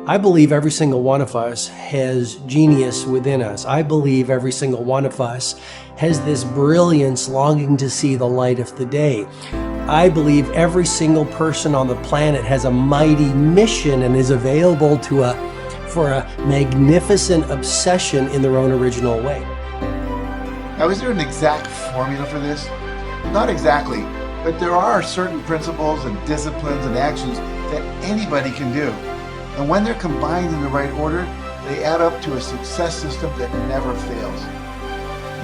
I believe every single one of us has genius within us. I believe every single one of us has this brilliance longing to see the light of the day. I believe every single person on the planet has a mighty mission and is available for a magnificent obsession in their own original way. Now, is there an exact formula for this? Not exactly, but there are certain principles and disciplines and actions that anybody can do. And when they're combined in the right order, they add up to a success system that never fails.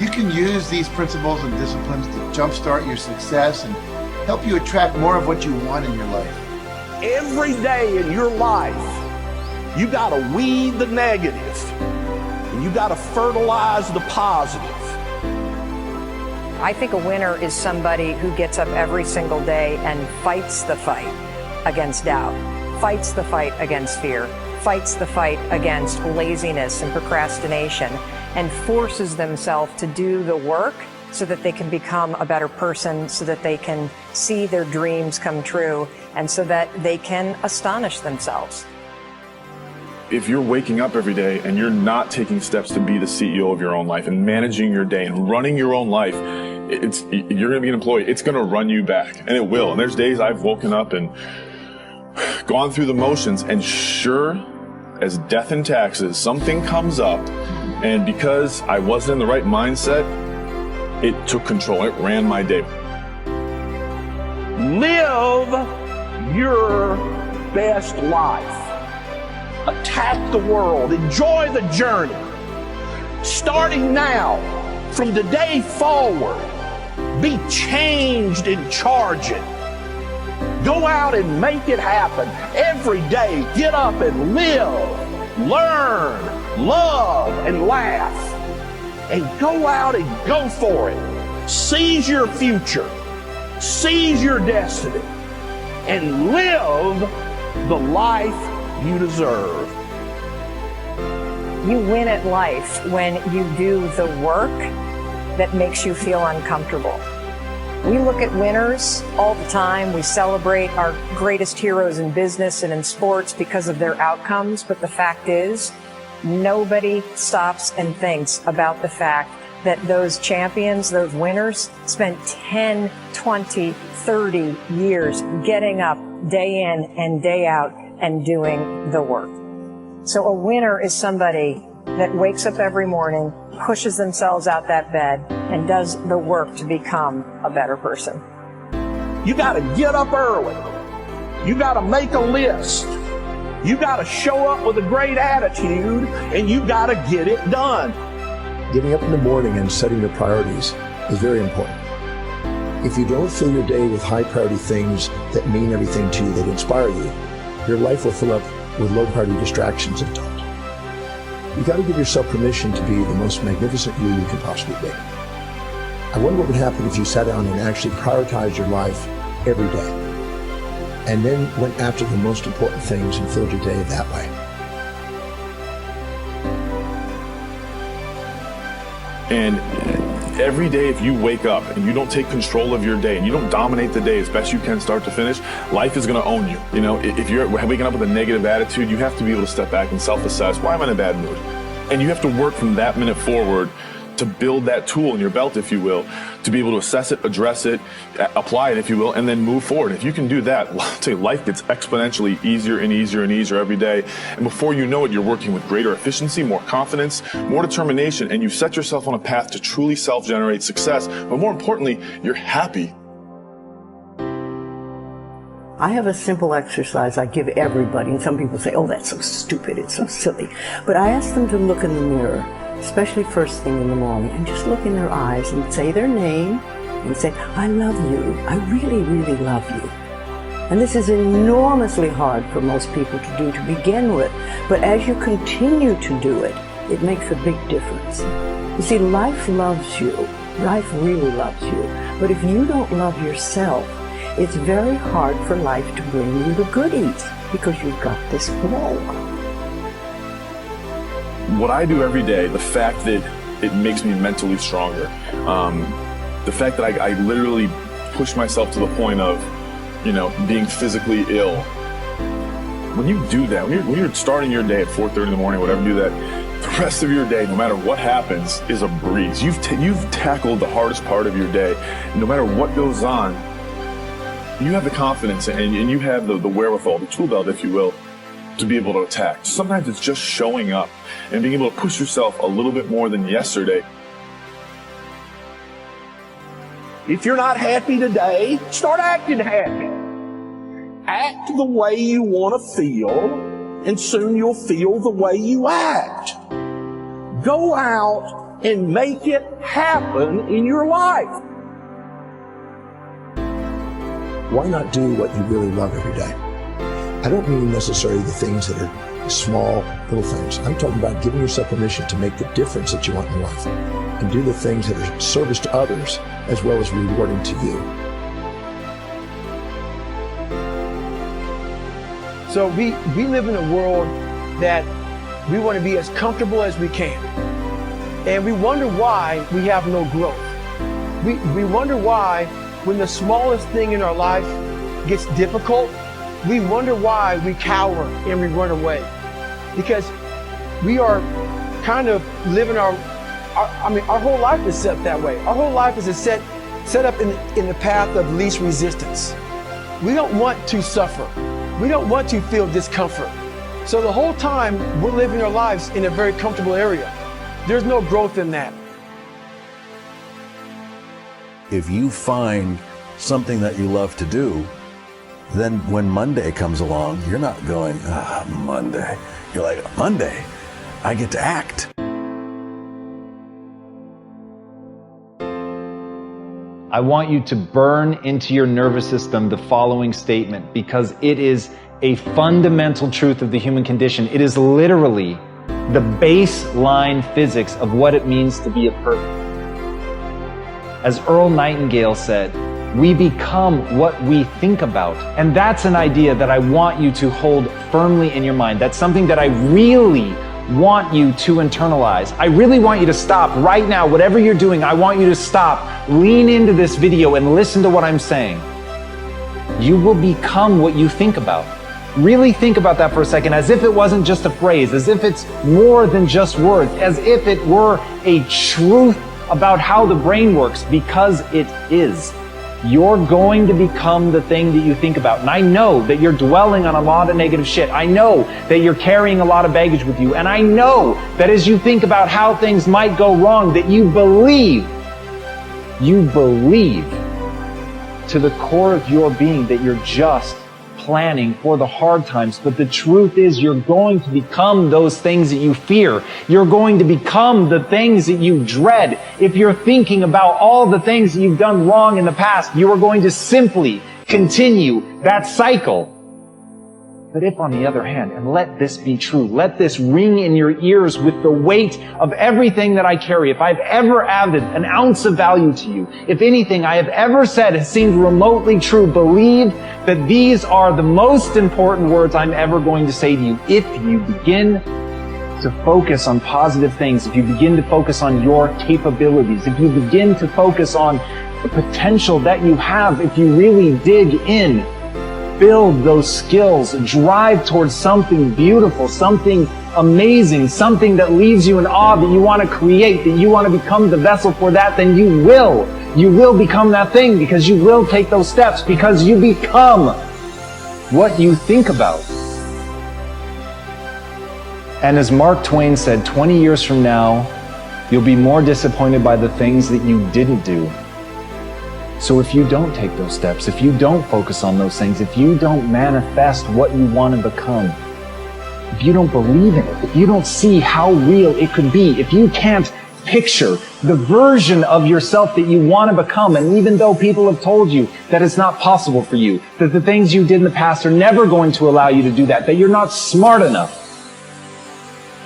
You can use these principles and disciplines to jumpstart your success and help you attract more of what you want in your life. Every day in your life, you got to weed the negative, and you got to fertilize the positive. I think a winner is somebody who gets up every single day and fights the fight against doubt, fights the fight against fear, fights the fight against laziness and procrastination, and forces themselves to do the work so that they can become a better person, so that they can see their dreams come true, and so that they can astonish themselves. If you're waking up every day and you're not taking steps to be the CEO of your own life and managing your day and running your own life, you're going to be an employee. It's going to run you back, and it will. And there's days I've woken up and gone through the motions, and sure as death and taxes, something comes up, and because I wasn't in the right mindset, it took control. It ran my day. Live your best life. Attack the world. Enjoy the journey. Starting now, from today forward, be changed and charge it. Go out and make it happen. Every day, get up and live, learn, love, and laugh. And go out and go for it. Seize your future. Seize your destiny. And live the life you deserve. You win at life when you do the work that makes you feel uncomfortable. We look at winners all the time. We celebrate our greatest heroes in business and in sports because of their outcomes. But the fact is, nobody stops and thinks about the fact that those champions, those winners, spent 10, 20, 30 years getting up day in and day out and doing the work. So a winner is somebody that wakes up every morning, pushes themselves out that bed, and does the work to become a better person. You got to get up early. You got to make a list. You got to show up with a great attitude, and you got to get it done. Getting up in the morning and setting your priorities is very important. If you don't fill your day with high priority things that mean everything to you, that inspire you, your life will fill up with low priority distractions that don't. You got to give yourself permission to be the most magnificent you can possibly be. I wonder what would happen if you sat down and actually prioritized your life every day, and then went after the most important things and filled your day that way. And every day, if you wake up and you don't take control of your day and you don't dominate the day as best you can start to finish, life is going to own you. You know, if you're waking up with a negative attitude, you have to be able to step back and self-assess. Why am I in a bad mood? And you have to work from that minute forward to build that tool in your belt, if you will, to be able to assess it, address it, apply it, if you will, and then move forward. If you can do that, I'll tell you, life gets exponentially easier and easier and easier every day. And before you know it, you're working with greater efficiency, more confidence, more determination, and you've set yourself on a path to truly self-generate success. But more importantly, you're happy. I have a simple exercise I give everybody, and some people say, oh, that's so stupid, it's so silly. But I ask them to look in the mirror, especially first thing in the morning, and just look in their eyes and say their name and say, I love you. I really, really love you. And this is enormously hard for most people to do to begin with. But as you continue to do it, it makes a big difference. You see, life loves you. Life really loves you. But if you don't love yourself, it's very hard for life to bring you the goodies because you've got this wall. What I do every day, the fact that it makes me mentally stronger, the fact that I literally push myself to the point of, being physically ill. When when you do that, when you're starting your day at 4:30 in the morning, whatever, do that, the rest of your day, no matter what happens, is a breeze. You've tackled the hardest part of your day. No matter what goes on, you have the confidence and you have the wherewithal, the tool belt, if you will, to be able to attack. Sometimes it's just showing up and being able to push yourself a little bit more than yesterday. If you're not happy today, start acting happy. Act the way you want to feel, and soon you'll feel the way you act. Go out and make it happen in your life. Why not do what you really love every day? I don't mean necessarily the things that are small, little things. I'm talking about giving yourself permission to make the difference that you want in life and do the things that are service to others as well as rewarding to you. So we live in a world that we want to be as comfortable as we can. And we wonder why we have no growth. We wonder why when the smallest thing in our life gets difficult, we wonder why we cower and we run away. Because we are kind of living our whole life is set that way. Our whole life is set up in the path of least resistance. We don't want to suffer. We don't want to feel discomfort. So the whole time we're living our lives in a very comfortable area. There's no growth in that. If you find something that you love to do, then when Monday comes along, you're not going, Monday. You're like, Monday, I get to act. I want you to burn into your nervous system the following statement, because it is a fundamental truth of the human condition. It is literally the baseline physics of what it means to be a person. As Earl Nightingale said, we become what we think about. And that's an idea that I want you to hold firmly in your mind. That's something that I really want you to internalize. I really want you to stop right now. Whatever you're doing, I want you to stop. Lean into this video and listen to what I'm saying. You will become what you think about. Really think about that for a second, as if it wasn't just a phrase, as if it's more than just words, as if it were a truth about how the brain works, because it is. You're going to become the thing that you think about. And I know that you're dwelling on a lot of negative shit. I know that you're carrying a lot of baggage with you. And I know that as you think about how things might go wrong, that you believe to the core of your being that you're just planning for the hard times. But the truth is, you're going to become those things that you fear. You're going to become the things that you dread. If you're thinking about all the things that you've done wrong in the past, you are going to simply continue that cycle. But if, on the other hand, and let this be true, let this ring in your ears with the weight of everything that I carry, if I've ever added an ounce of value to you, if anything I have ever said has seemed remotely true, believe that these are the most important words I'm ever going to say to you. If you begin to focus on positive things, if you begin to focus on your capabilities, if you begin to focus on the potential that you have, if you really dig in, build those skills, drive towards something beautiful, something amazing, something that leaves you in awe, that you want to create, that you want to become the vessel for that, then you will become that thing, because you will take those steps, because you become what you think about. And as Mark Twain said, 20 years from now, you'll be more disappointed by the things that you didn't do. So if you don't take those steps, if you don't focus on those things, if you don't manifest what you want to become, if you don't believe in it, if you don't see how real it could be, if you can't picture the version of yourself that you want to become, and even though people have told you that it's not possible for you, that the things you did in the past are never going to allow you to do that, that you're not smart enough,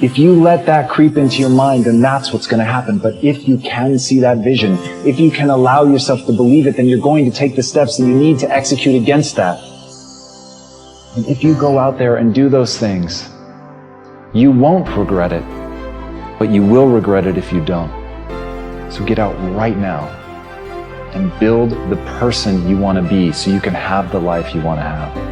if you let that creep into your mind, then that's what's going to happen. But if you can see that vision, if you can allow yourself to believe it, then you're going to take the steps that you need to execute against that. And if you go out there and do those things, you won't regret it, but you will regret it if you don't. So get out right now and build the person you want to be so you can have the life you want to have.